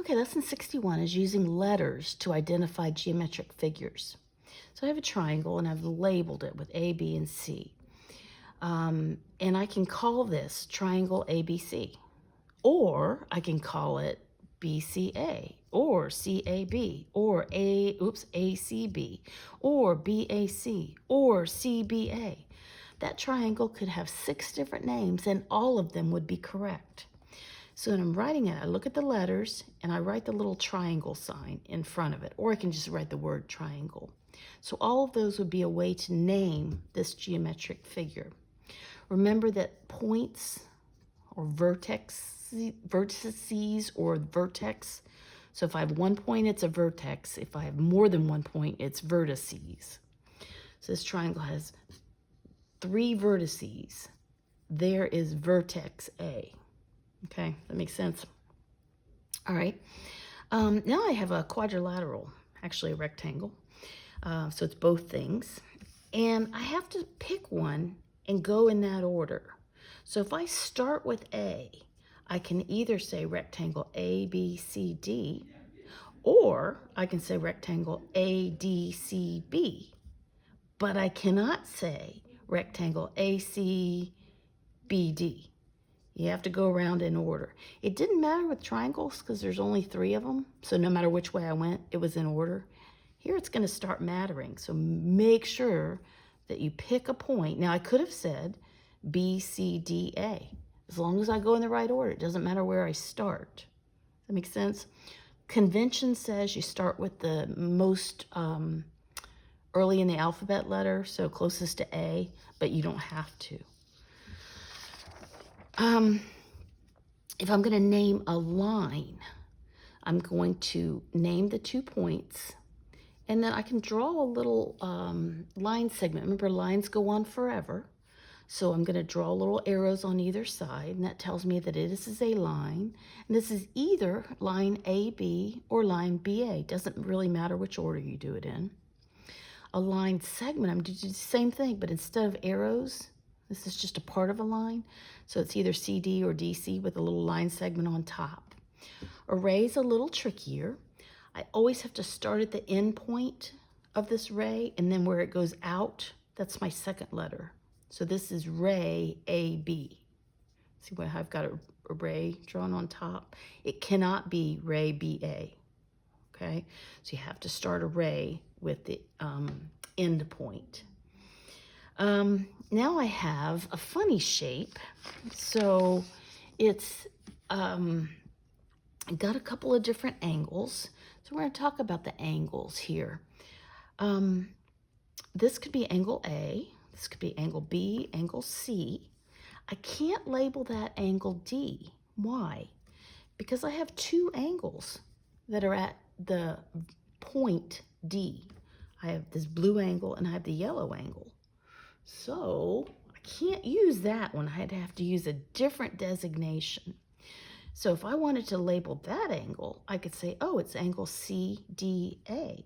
Okay, lesson 61 is using letters to identify geometric figures. So I have a triangle and I've labeled it with A, B, and C. And I can call this triangle ABC, or I can call it BCA, or CAB, or ACB, or BAC, or CBA. That triangle could have 6 different names and all of them would be correct. So when I'm writing it, I look at the letters and I write the little triangle sign in front of it, or I can just write the word triangle. So all of those would be a way to name this geometric figure. Remember that points or vertices or vertex. So if I have 1 point, it's a vertex. If I have more than 1 point, it's vertices. So this triangle has 3 vertices. There is vertex A. Okay, that makes sense. All right. Now I have a quadrilateral, actually a rectangle. So it's both things. And I have to pick one and go in that order. So if I start with A, I can either say rectangle A, B, C, D, or I can say rectangle A, D, C, B. But I cannot say rectangle A, C, B, D. You have to go around in order. It didn't matter with triangles because there's only 3 of them. So no matter which way I went, it was in order. Here it's going to start mattering. So make sure that you pick a point. Now I could have said B, C, D, A. As long as I go in the right order, it doesn't matter where I start. Does that make sense? Convention says you start with the most early in the alphabet letter, so closest to A, but you don't have to. If I'm going to name a line, I'm going to name the 2 points, and then I can draw a little line segment. Remember, lines go on forever. So I'm going to draw little arrows on either side, and that tells me that this is a line. And this is either line AB or line BA. Doesn't really matter which order you do it in. A line segment, I'm going to do the same thing, but instead of arrows, this is just a part of a line. So it's either CD or DC with a little line segment on top. Array is a little trickier. I always have to start at the end point of this ray, and then where it goes out, that's my second letter. So this is ray AB. See what I've got a ray drawn on top? It cannot be ray BA. Okay, so you have to start a ray with the end point. Now I have a funny shape. So it's got a couple of different angles. So we're going to talk about the angles here. This could be angle A. This could be angle B, angle C. I can't label that angle D. Why? Because I have 2 angles that are at the point D. I have this blue angle and I have the yellow angle. So I can't use that one. I'd have to use a different designation. So if I wanted to label that angle, I could say, oh, it's angle CDA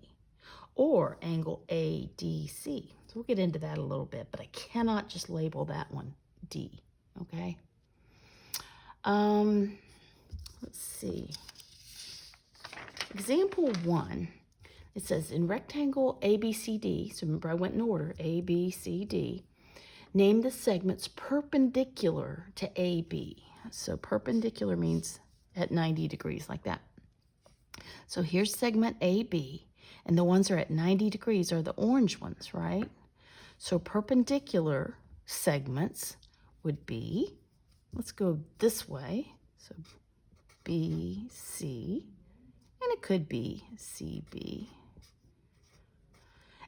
or angle ADC. So we'll get into that a little bit, but I cannot just label that one D, okay? Let's see. Example 1, it says in rectangle ABCD, so remember I went in order, ABCD, name the segments perpendicular to AB. So perpendicular means at 90 degrees, like that. So here's segment AB, and the ones that are at 90 degrees are the orange ones, right? So perpendicular segments would be, let's go this way, so BC, and it could be CB.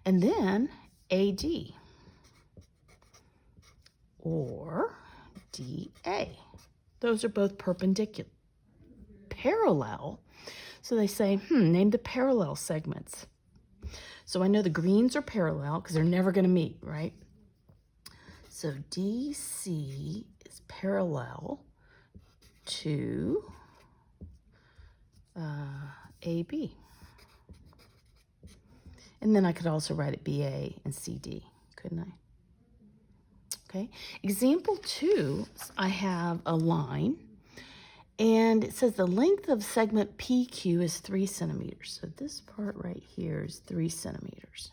And then AD, or DA. Those are both perpendicular. Parallel, so they say, name the parallel segments. So I know the greens are parallel because they're never going to meet, right? So DC is parallel to AB. And then I could also write it BA and CD, couldn't I? Okay. Example 2, I have a line, And it says the length of segment PQ is 3 centimeters. So this part right here is 3 centimeters.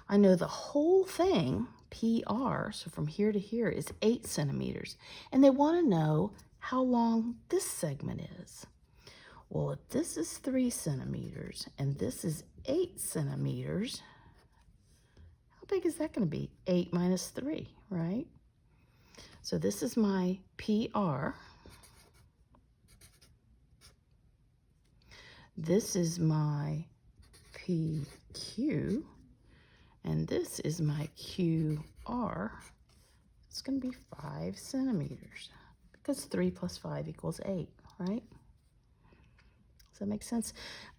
I know the whole thing, PR, so from here to here, is 8 centimeters. And they want to know how long this segment is. Well, if this is 3 centimeters and this is 8 centimeters, how big is that going to be? 8 minus 3, right? So this is my PR. This is my PQ. And this is my QR. It's going to be 5 centimeters because 3 plus 5 equals 8, right? Does that make sense?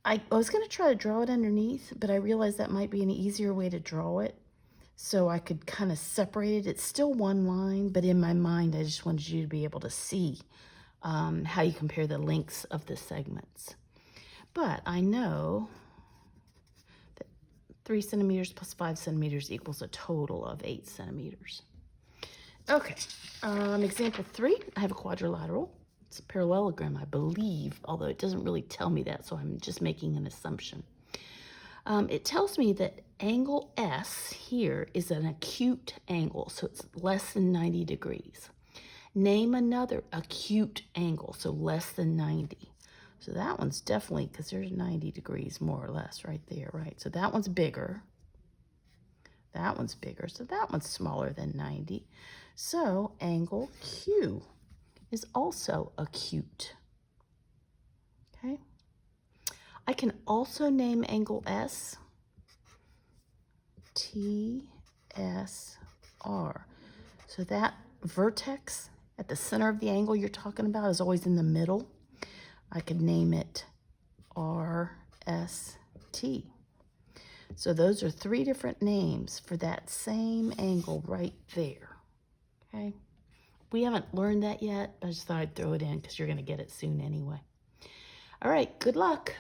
I was going to try to draw it underneath, but I realized that might be an easier way to draw it. So I could kind of separate it. It's still one line, but in my mind, I just wanted you to be able to see how you compare the lengths of the segments. But I know that 3 centimeters plus 5 centimeters equals a total of 8 centimeters. Okay, example 3, I have a quadrilateral. It's a parallelogram, I believe, although it doesn't really tell me that, so I'm just making an assumption. It tells me that angle S here is an acute angle, so it's less than 90 degrees. Name another acute angle, so less than 90. So that one's definitely, because there's 90 degrees more or less right there, right? So that one's bigger. That one's bigger, so that one's smaller than 90. So angle Q is also acute. Okay. I can also name angle S TSR. So that vertex at the center of the angle you're talking about is always in the middle. I could name it RST. So those are 3 different names for that same angle right there. Okay. We haven't learned that yet, but I just thought I'd throw it in because you're going to get it soon anyway. All right, good luck.